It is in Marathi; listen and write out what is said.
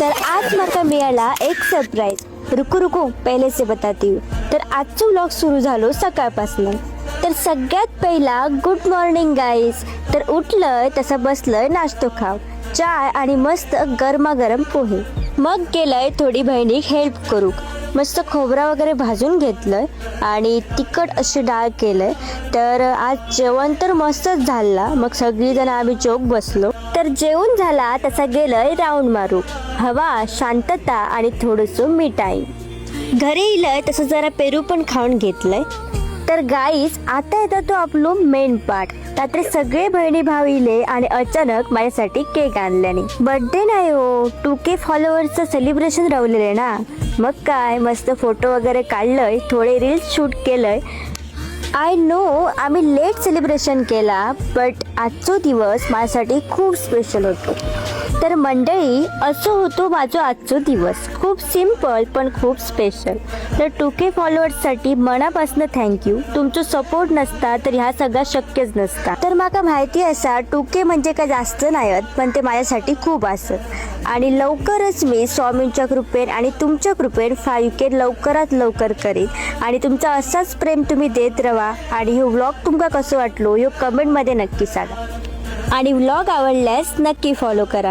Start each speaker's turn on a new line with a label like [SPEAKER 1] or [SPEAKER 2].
[SPEAKER 1] तर आज मला मिळाला एक सरप्राईज. रुको रुको पहिले से बताती हूँ. तर आजचं व्लॉग सुरू झालो सकाळपासून. तर सगळ्यात पहिला गुड मॉर्निंग गाईज. तर उठलंय तसं बसलंय नाश्तो खाव, चाय आणि मस्त गरमागरम पोहे. मग गेलंय थोडी बहिणी हेल्प करू. मस्त खोबरा वगैरे भाजून घेतलंय आणि तिखट अशी डाळ केलंय. तर आज जेवण तर मस्तच झाला. मग सगळीजण आम्ही चौक बसलो. तर जेवण झाला तसा गेलंय राऊंड मारू. हवा, शांतता आणि थोडंसं मी टाईम. घरी इलंय तसं जरा पेरू पण खाऊन घेतलंय. तर गाईज आता येतो तो आपलो मेन पार्ट. रात्री सगळे बहिणी भाऊ इले आणि अचानक माझ्यासाठी केक आणल्याने. बर्थडे नाही हो, 2K फॉलोअर्सचं सेलिब्रेशन राहिलेलं ना. मग काय मस्त फोटो वगैरे काढलंय, थोडे रील्स शूट केलंय. आय नो आम्ही लेट सेलिब्रेशन केला, बट आजचा दिवस माझ्यासाठी खूप स्पेशल होतो. तर मंडळी असं होतो माझा आजचा दिवस. खूप सिम्पल पण खूप स्पेशल. तर 2K फॉलोअर्ससाठी मनापासून थँक्यू. तुमचं सपोर्ट नसता तर ह्या सगळा शक्यच नसता. तर माका माहिती असा 2K म्हणजे काय जास्त नाहीत, पण ते माझ्यासाठी खूप असत. आणि लवकरच मी स्वामींच्या कृपेन आणि तुमच्या कृपेन 5K लवकरात लवकर करीन. आणि तुमचा असाच प्रेम तुम्ही देत राहा. आणि हे व्लॉग तुमका कसं वाटलो हे कमेंटमध्ये नक्की सांगा. आणि व्लॉग आवडल्यास नक्की फॉलो करा.